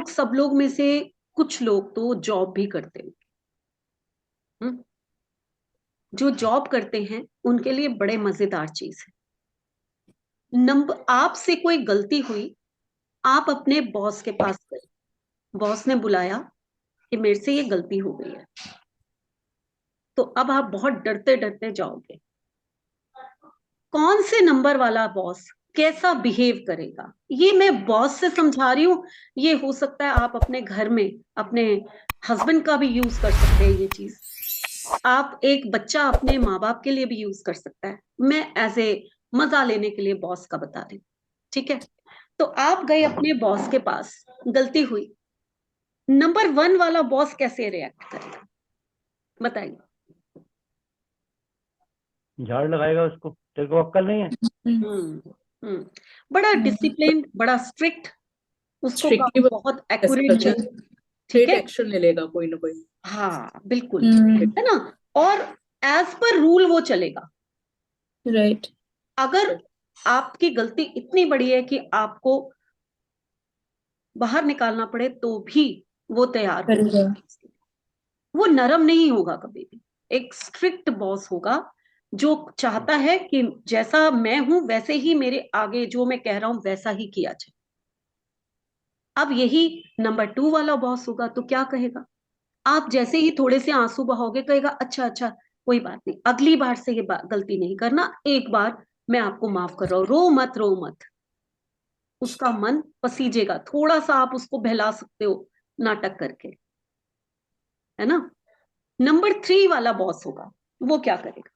लोग, सब लोग में से कुछ लोग तो जॉब भी करते हैं। जो जॉब करते हैं उनके लिए बड़े मजेदार चीज है। नंबर आपसे कोई गलती हुई, आप अपने बॉस के पास गए, बॉस ने बुलाया कि मेरे से ये गलती हो गई है, तो अब आप बहुत डरते डरते जाओगे। कौन से नंबर वाला बॉस कैसा बिहेव करेगा, ये मैं बॉस से समझा रही हूँ। ये हो सकता है आप अपने घर में अपने हस्बैंड का भी यूज कर सकते हैं ये चीज। आप एक बच्चा अपने माँ बाप के लिए भी यूज कर सकता है। मैं एज ए मजा लेने के लिए बॉस का बता रही हूँ, ठीक है। तो आप गए अपने बॉस के पास, गलती हुई, नंबर वन वाला बॉस कैसे रिएक्ट करेगा बताइए। झाड़ लगाएगा उसको, तेरे को अक्ल नहीं है। हम्म हम्म बड़ा डिसिप्लिन, बड़ा स्ट्रिक्ट, उसको स्ट्रिक्टली बहुत एक्यूरेट जज, ठीक स्ट्रेट है। एक्शन ले लेगा कोई ना कोई। हाँ बिल्कुल, है ना। और एज पर रूल वो चलेगा। राइट। अगर आपकी गलती इतनी बड़ी है कि आपको बाहर निकालना पड़े तो भी वो तैयार होगा। वो नरम नहीं होगा कभी भी। एक स्ट्रिक्ट बॉस होगा जो चाहता है कि जैसा मैं हूं वैसे ही मेरे आगे जो मैं कह रहा हूं वैसा ही किया जाए। अब यही नंबर टू वाला बॉस होगा तो क्या कहेगा, आप जैसे ही थोड़े से आंसू बहाओगे कहेगा अच्छा अच्छा कोई बात नहीं, अगली बार से ये गलती नहीं करना, एक बार मैं आपको माफ कर रहा हूं, रो मत रो मत। उसका मन पसीजेगा, थोड़ा सा आप उसको बहला सकते हो नाटक करके, है ना। नंबर थ्री वाला बॉस होगा, वो क्या करेगा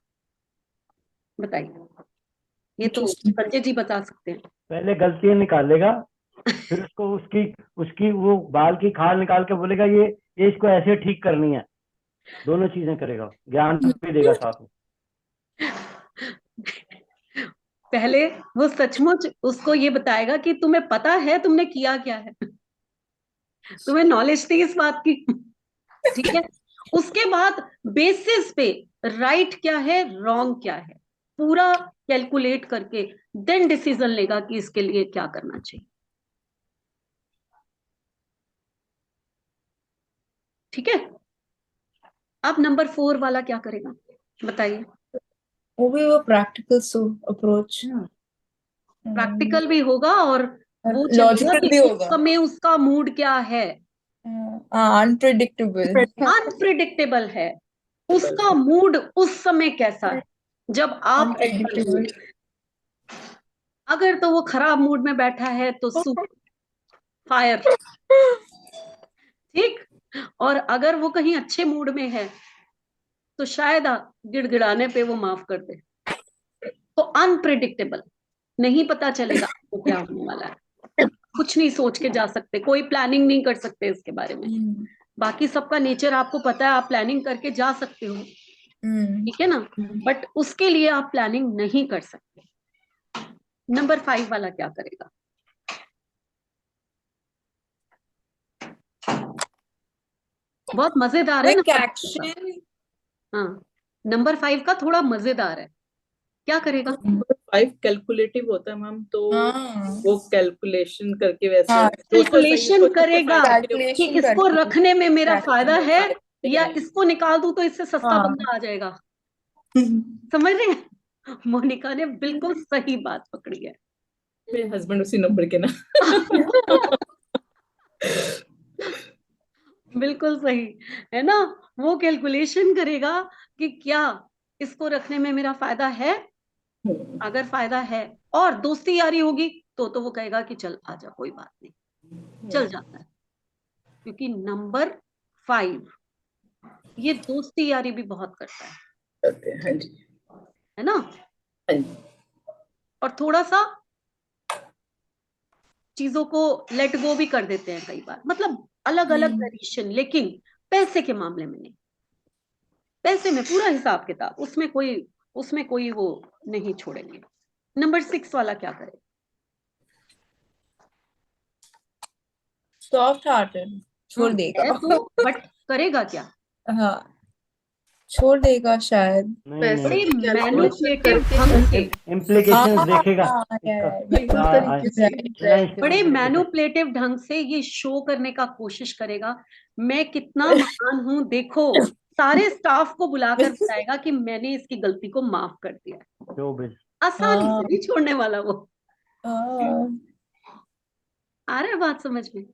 बताइए। ये तो संजय जी बता सकते हैं। पहले गलतियां निकालेगा, फिर उसको उसकी उसकी वो बाल की खाल निकाल के बोलेगा ये इसको ऐसे ठीक करनी है। दोनों चीजें करेगा, ज्ञान भी देगा साथ में। पहले वो सचमुच उसको ये बताएगा कि तुम्हें पता है तुमने किया क्या है, तुम्हें नॉलेज थी इस बात की, ठीक है। उसके बाद बेसिस पे राइट क्या है रॉन्ग क्या है पूरा कैलकुलेट करके देन डिसीजन लेगा कि इसके लिए क्या करना चाहिए, ठीक है। अब नंबर फोर वाला क्या करेगा बताइए। वो प्रैक्टिकल अप्रोच, प्रैक्टिकल भी होगा और वो चलेगा लॉजिकल कि भी उस होगा, समय उसका मूड क्या है। अनप्रिडिक्टेबल। अनप्रिडिक्टेबल है, उसका मूड उस समय कैसा है जब आप अनप्रिडिक्टेबल। अगर तो वो खराब मूड में बैठा है तो सूप फायर, ठीक। और अगर वो कहीं अच्छे मूड में है तो शायद गिड़गिड़ाने पे वो माफ कर दे। तो अनप्रिडिक्टेबल, नहीं पता चलेगा आपको क्या होने वाला है, कुछ नहीं सोच के जा सकते, कोई प्लानिंग नहीं कर सकते इसके बारे में। बाकी सबका नेचर आपको पता है, आप प्लानिंग करके जा सकते हो, ठीक है ना, बट उसके लिए आप प्लानिंग नहीं कर सकते। नंबर फाइव वाला क्या करेगा, बहुत मजेदार है क्विक नंबर एक्शन। हाँ, नंबर फाइव का थोड़ा मजेदार है, क्या करेगा। नंबर 5 कैलकुलेटिव होता है मैम, तो हाँ वो कैलकुलेशन करके वैसे हाँ, कैलकुलेशन करेगा कि कैलकुलेशन इसको करके रखने में मेरा फायदा है या है। इसको निकाल दूं तो इससे सस्ता हाँ। बंदा आ जाएगा। समझ रहे हैं, मोनिका ने बिल्कुल सही बात पकड़ी है। मेरे हस्बैंड उसी नंबर के ना। बिल्कुल सही, है ना। वो कैलकुलेशन करेगा कि क्या इसको रखने में मेरा फायदा है, अगर फायदा है और दोस्ती यारी होगी तो वो कहेगा कि चल आजा कोई बात नहीं, चल जाता है। क्योंकि नंबर फाइव ये दोस्ती यारी भी बहुत करता हाँ जी, है ना। हाँ जी। और थोड़ा सा चीजों को लेट गो भी कर देते हैं कई बार, मतलब अलग अलग वेरिएशन, लेकिन पैसे के मामले में नहीं। पैसे में पूरा हिसाब किताब, उसमें कोई वो नहीं छोड़ेंगे। नंबर सिक्स वाला क्या करे, सॉफ्ट हार्टेड छोड़ हाँ देगा। है तो, बट करेगा क्या। हाँ छोड़ देगा शायद। नहीं पैसे बड़े नहीं, की कैलकुलेशन मैनिपुलेटिव करके ढंग से इम्प्लीकेशंस देखेगा इसका। बिल्कुल हाँ, तरीके से इंटरेस्ट बड़े देखो, मैनिपुलेटिव ढंग से ये शो करने का कोशिश करेगा, मैं कितना महान हूं देखो, सारे स्टाफ को बुलाकर बताएगा कि मैंने इसकी गलती को माफ कर दिया है। शोबिज। आसानी से हाँ नहीं छोड़ने वाला वो। हाँ आ रहा है बात समझ में?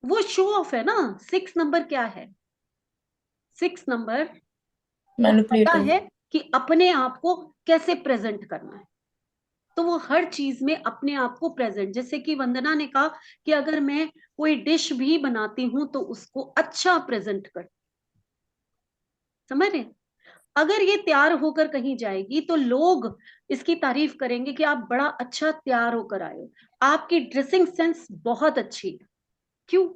वो शो ऑफ है ना। 6 नंबर क्या है? 6 नंबर को पता मैनिपुलेटिव। है कि अपने आप को कैसे प्रेजेंट करना है, तो वो हर चीज में अपने आप को प्रेजेंट, जैसे कि वंदना ने कहा कि अगर मैं कोई डिश भी बनाती हूं तो उसको अच्छा प्रेजेंट कर, समझ रहे? अगर ये तैयार होकर कहीं जाएगी तो लोग इसकी तारीफ करेंगे कि आप बड़ा अच्छा तैयार होकर आए हो, आपकी ड्रेसिंग सेंस बहुत अच्छी है। क्यों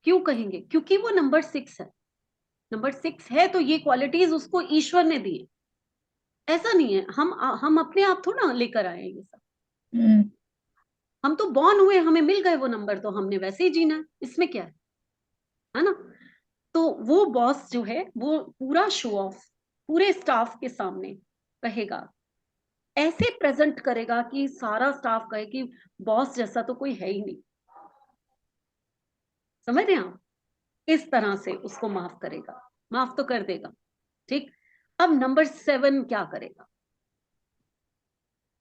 क्यों कहेंगे? क्योंकि वो नंबर 6 है। नंबर 6 है तो ये क्वालिटीज उसको ईश्वर ने दी है। ऐसा नहीं है हम अपने आप थोड़ा लेकर आए हैं ये सब। हम्म हम तो बॉर्न हुए, हमें मिल गए वो नंबर, तो हमने वैसे ही जीना है, इसमें क्या है ना? तो वो बॉस जो है वो पूरा शो ऑफ पूरे स्टाफ के सामने कहेगा, ऐसे प्रेजेंट करेगा कि सारा स्टाफ कहे कि बॉस जैसा तो कोई है ही नहीं। समझ रहे हैं आप? इस तरह से उसको माफ करेगा, माफ तो कर देगा। ठीक। अब नंबर 7 क्या करेगा?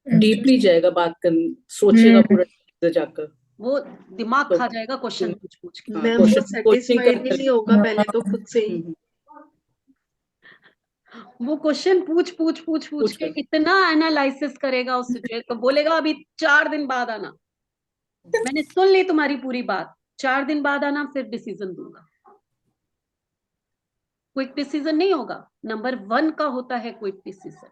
डीपली जाएगा बात करने, सोचेगा पूरा चीजें जाकर। वो दिमाग तो खा जाएगा क्वेश्चन पूछ पूछ के। हाँ, मैम वो कोशिश कोचिंग सेटिस्फाइड ही कर नहीं होगा पहले तो खुद से ही। वो क्वेश्चन पूछ पूछ पूछ पूछ पूछ के कर इतना एनालिसिस करेगा उस सिचुएशन को, बोलेगा अभी 4 दिन बाद आना, मैंने सुन ली तुम्हारी पूरी बात, 4 दिन बाद आना फिर डिसीजन दूंगा। क्विक डिसीजन नहीं होगा, नंबर 1 का होता है क्विक डिसीजन।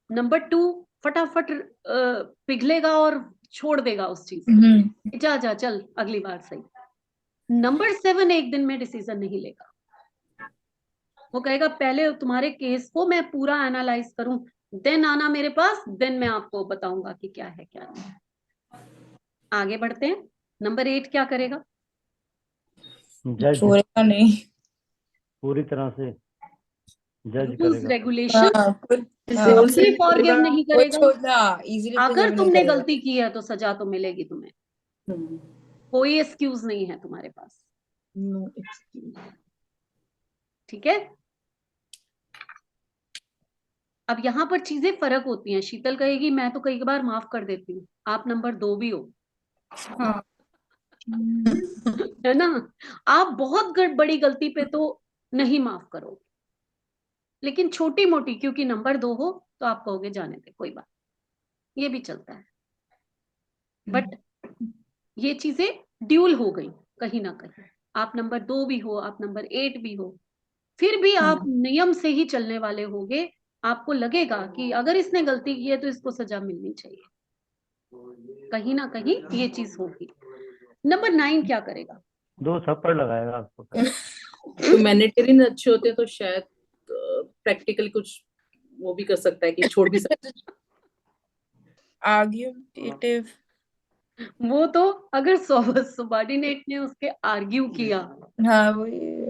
नंबर 2 फटाफट पिघलेगा और छोड़ देगा उस चीज को, जा जा चल अगली बार सही। नंबर 7 एक दिन में डिसीजन नहीं लेगा, वो कहेगा पहले तुम्हारे केस को मैं पूरा एनालाइज करूं, देन आना मेरे पास, देन मैं आपको बताऊंगा कि क्या है क्या नहीं। आगे बढ़ते हैं। नंबर 8 क्या करेगा? जज, छोड़ेगा नहीं। पूरी तरह से जज रूल्स करेगा। रेगुलेशन Rules कभी फॉरगिव नहीं कोई करेगा। छोड़ना इजीली अगर तुमने गलती की है तो सजा तो मिलेगी तुम्हें, हम्म, कोई एक्सक्यूज नहीं है तुम्हारे पास। no excuse। ठीक है। अब यहाँ पर चीजें फर्क होती हैं। शीतल कहेगी मैं तो कई बार माफ कर देती हूँ, आप नंबर 2 भी हो। हाँ है ना? आप बहुत बड़ी गलती पे तो नहीं माफ करोगे, लेकिन छोटी मोटी क्योंकि नंबर 2 हो तो आप कहोगे जाने दे कोई बात, ये भी चलता है। बट ये चीजें ड्यूल हो गई कहीं ना कहीं। आप नंबर 2 भी हो, आप नंबर 8 भी हो, फिर भी आप नियम से ही चलने वाले होगे। आपको लगेगा कि अगर इसने गलती की है तो इसको सजा मिलनी चाहिए, कहीं ना कहीं ये चीज होगी। नंबर 9 क्या करेगा? 2 थप्पड़ लगाएगा आपको। तो मैनेटेरियन अच्छे होते हैं तो शायद प्रैक्टिकल कुछ वो भी कर सकता है कि छोड़ भी सकता आर्ग्यूमेटिव। वो तो अगर सबॉर्डिनेट ने उसके आर्ग्यू किया हाँ वो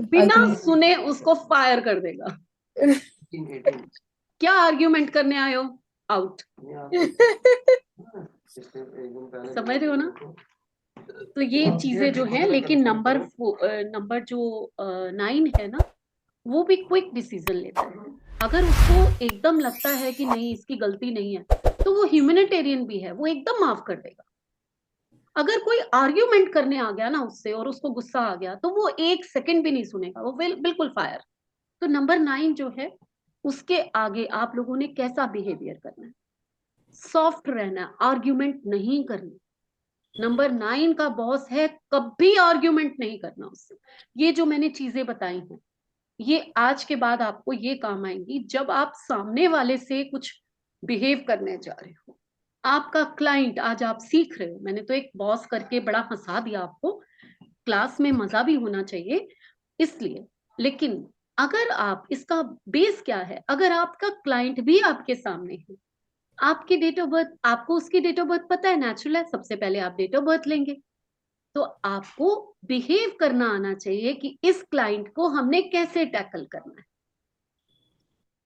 बिना सुने उसको फायर कर देगा। क्या आर्ग्यूमेंट करने आए हो? आउट। समझ रहे हो ना? तो ये चीजें जो है, लेकिन नंबर जो 9 है ना, वो भी क्विक डिसीजन लेता है। अगर उसको एकदम लगता है कि नहीं इसकी गलती नहीं है तो वो ह्यूमैनिटेरियन भी है, वो एकदम माफ कर देगा। अगर कोई आर्ग्यूमेंट करने आ गया ना उससे और उसको गुस्सा आ गया तो वो 1 सेकंड भी नहीं सुनेगा, वो बिल्कुल फायर। तो नंबर 9 जो है उसके आगे आप लोगों ने कैसा बिहेवियर करना है? सॉफ्ट रहना, आर्ग्यूमेंट नहीं करनी। नंबर 9 का बॉस है, कभी आर्ग्यूमेंट नहीं करना उससे। ये जो मैंने चीजें बताई हैं ये आज के बाद आपको ये काम आएंगी जब आप सामने वाले से कुछ बिहेव करने जा रहे हो। आपका क्लाइंट, आज आप सीख रहे हो, मैंने तो एक बॉस करके बड़ा हंसा दिया आपको, क्लास में मजा भी होना चाहिए इसलिए। लेकिन अगर आप, इसका बेस क्या है? अगर आपका क्लाइंट भी आपके सामने है, आपकी डेट ऑफ बर्थ, आपको उसकी डेट ऑफ बर्थ पता है, नेचुरल है, सबसे पहले आप डेट ऑफ बर्थ लेंगे। तो आपको बिहेव करना आना चाहिए कि इस क्लाइंट को हमने कैसे टैकल करना है।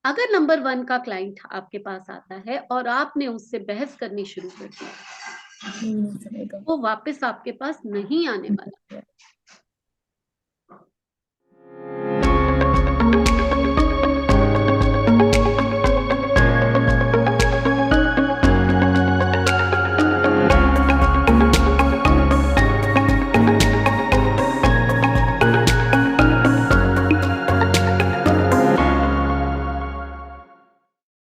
अगर नंबर 1 का क्लाइंट आपके पास आता है और आपने उससे बहस करनी शुरू कर दी, चलेगा। वो वापस आपके पास नहीं आने वाला।